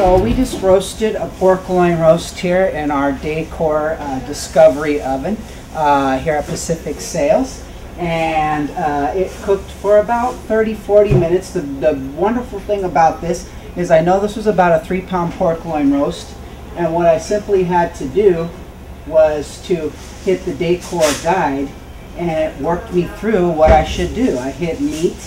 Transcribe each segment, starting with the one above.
So we just roasted a pork loin roast here in our Dacor Discovery oven here at Pacific Sales. And it cooked for about 30-40 minutes. The wonderful thing about this is I know this was about a 3-pound pork loin roast, and what I simply had to do was to hit the Dacor guide, and it worked me through what I should do. I hit meat,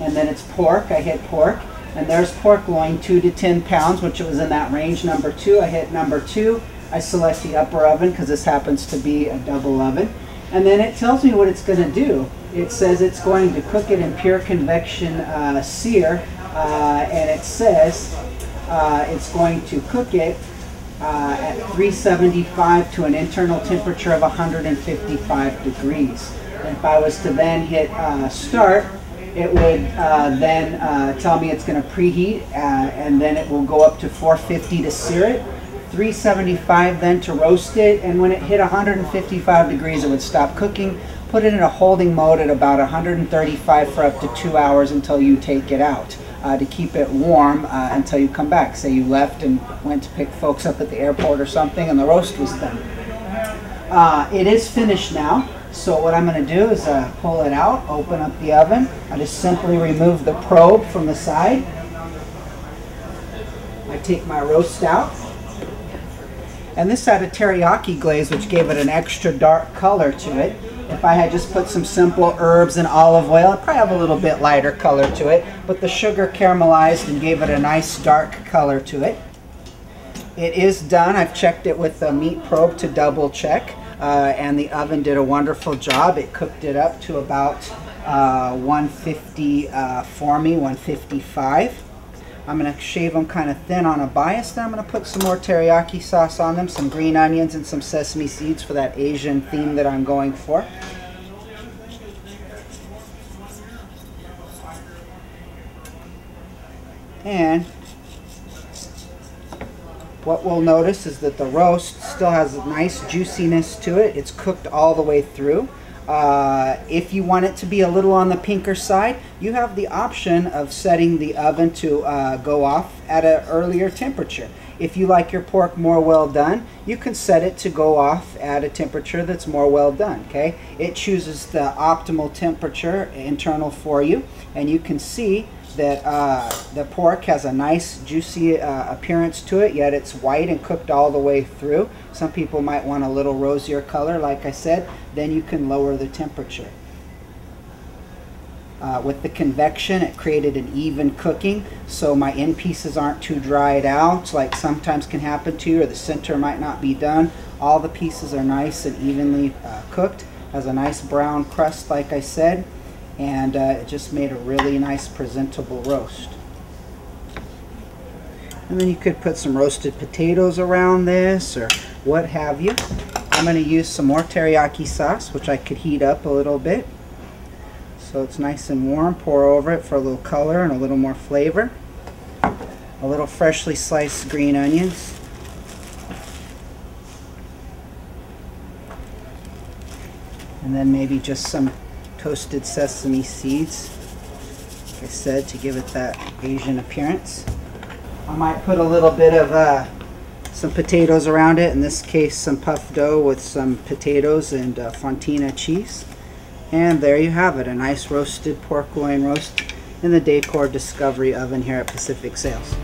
and then it's pork. I hit pork, and there's pork loin, 2 to 10 pounds, which was in that range. Number 2, I hit number 2. I select the upper oven because this happens to be a double oven. And then it tells me what it's going to do. It says it's going to cook it in pure convection sear, and it says it's going to cook it at 375 to an internal temperature of 155 degrees. And if I was to then hit start, it would then tell me it's going to preheat, and then it will go up to 450 to sear it. 375 then to roast it, and when it hit 155 degrees it would stop cooking. Put it in a holding mode at about 135 for up to 2 hours until you take it out to keep it warm until you come back. Say you left and went to pick folks up at the airport or something and the roast was done. It is finished now, so what I'm going to do is pull it out, open up the oven. I just simply remove the probe from the side. I take my roast out. And this had a teriyaki glaze, which gave it an extra dark color to it. If I had just put some simple herbs and olive oil, it'd probably have a little bit lighter color to it. But the sugar caramelized and gave it a nice dark color to it. It is done. I've checked it with the meat probe to double check. And the oven did a wonderful job. It cooked it up to about 150 for me, 155. I'm going to shave them kind of thin on a bias. Then I'm going to put some more teriyaki sauce on them, some green onions and some sesame seeds for that Asian theme that I'm going for. And what we'll notice is that the roast still has a nice juiciness to it. It's cooked all the way through. If you want it to be a little on the pinker side, you have the option of setting the oven to go off at an earlier temperature. If you like your pork more well done, you can set it to go off at a temperature that's more well done. Okay, it chooses the optimal temperature internal for you, and you can see that the pork has a nice juicy appearance to it, yet it's white and cooked all the way through. Some people might want a little rosier color, like I said. Then you can lower the temperature. With the convection, it created an even cooking, so my end pieces aren't too dried out like sometimes can happen to you, or the center might not be done. All the pieces are nice and evenly cooked. Has a nice brown crust, like I said, and it just made a really nice presentable roast. And then you could put some roasted potatoes around this or what have you. I'm going to use some more teriyaki sauce, which I could heat up a little bit so it's nice and warm. Pour over it for a little color and a little more flavor. A little freshly sliced green onions. And then maybe just some toasted sesame seeds, like I said, to give it that Asian appearance. I might put a little bit of some potatoes around it, in this case some puff dough with some potatoes and fontina cheese. And there you have it, a nice roasted pork loin roast in the Dacor Discovery oven here at Pacific Sales.